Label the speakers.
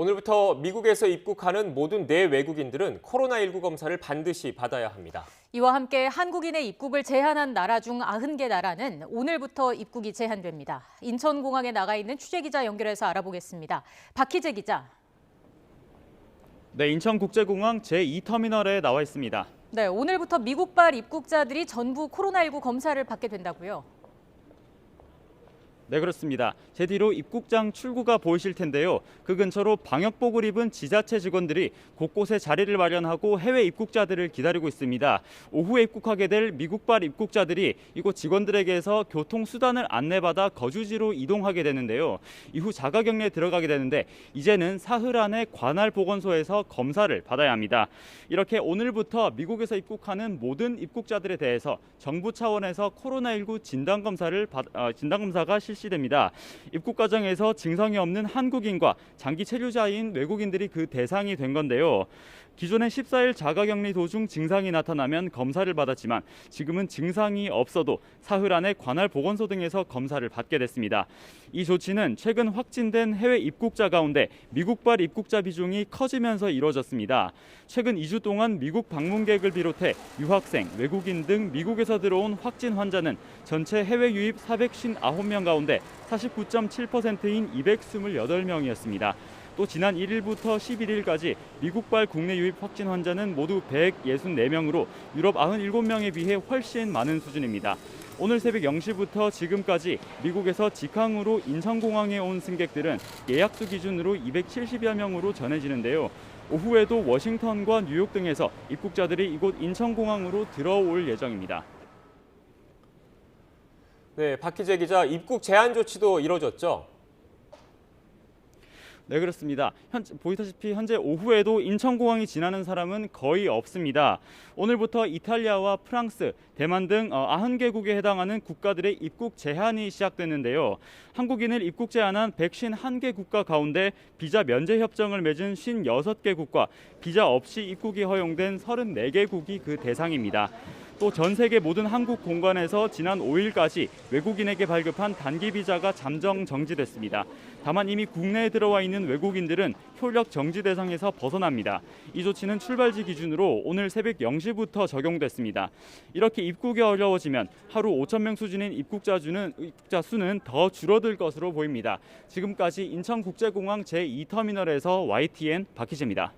Speaker 1: 오늘부터 미국에서 입국하는 모든 내외국인들은 코로나19 검사를 반드시 받아야 합니다.
Speaker 2: 이와 함께 한국인의 입국을 제한한 나라 중 90개 나라는 오늘부터 입국이 제한됩니다. 인천공항에 나가 있는 취재기자 연결해서 알아보겠습니다. 박희재 기자.
Speaker 3: 네, 인천국제공항 제2터미널에 나와 있습니다.
Speaker 2: 네, 오늘부터 미국발 입국자들이 전부 코로나19 검사를 받게 된다고요?
Speaker 3: 네, 그렇습니다. 제 뒤로 입국장 출구가 보이실 텐데요. 그 근처로 방역복을 입은 지자체 직원들이 곳곳에 자리를 마련하고 해외 입국자들을 기다리고 있습니다. 오후에 입국하게 될 미국발 입국자들이 이곳 직원들에게서 교통수단을 안내받아 거주지로 이동하게 되는데요. 이후 자가격리에 들어가게 되는데 이제는 사흘 안에 관할 보건소에서 검사를 받아야 합니다. 이렇게 오늘부터 미국에서 입국하는 모든 입국자들에 대해서 정부 차원에서 코로나19 진단검사가 실시됩니다. 입국 과정에서 증상이 없는 한국인과 장기 체류자인 외국인들이 그 대상이 된 건데요. 기존에 14일 자가격리 도중 증상이 나타나면 검사를 받았지만 지금은 증상이 없어도 사흘 안에 관할 보건소 등에서 검사를 받게 됐습니다. 이 조치는 최근 확진된 해외 입국자 가운데 미국발 입국자 비중이 커지면서 이루어졌습니다. 최근 2주 동안 미국 방문객을 비롯해 유학생, 외국인 등 미국에서 들어온 확진 환자는 전체 해외 유입 459명 가운데 49.7%인 228명이었습니다. 또 지난 1일부터 11일까지 미국발 국내 유입 확진 환자는 모두 164명으로 유럽 97명에 비해 훨씬 많은 수준입니다. 오늘 새벽 0시부터 지금까지 미국에서 직항으로 인천공항에 온 승객들은 예약수 기준으로 270여 명으로 전해지는데요. 오후에도 워싱턴과 뉴욕 등에서 입국자들이 이곳 인천공항으로 들어올 예정입니다.
Speaker 1: 네, 박희재 기자, 입국 제한 조치도 이뤄졌죠?
Speaker 3: 네, 그렇습니다. 보이다시피 현재 오후에도 인천공항이 지나는 사람은 거의 없습니다. 오늘부터 이탈리아와 프랑스, 대만 등 90개국에 해당하는 국가들의 입국 제한이 시작됐는데요. 한국인을 입국 제한한 151개 국가 가운데 비자 면제 협정을 맺은 56개국과 비자 없이 입국이 허용된 34개국이 그 대상입니다. 또 전 세계 모든 한국 공관에서 지난 5일까지 외국인에게 발급한 단기 비자가 잠정 정지됐습니다. 다만 이미 국내에 들어와 있는 외국인들은 효력 정지 대상에서 벗어납니다. 이 조치는 출발지 기준으로 오늘 새벽 0시부터 적용됐습니다. 이렇게 입국이 어려워지면 하루 5,000명 수준인 입국자 수는 더 줄어들 것으로 보입니다. 지금까지 인천국제공항 제2터미널에서 YTN 박희재입니다.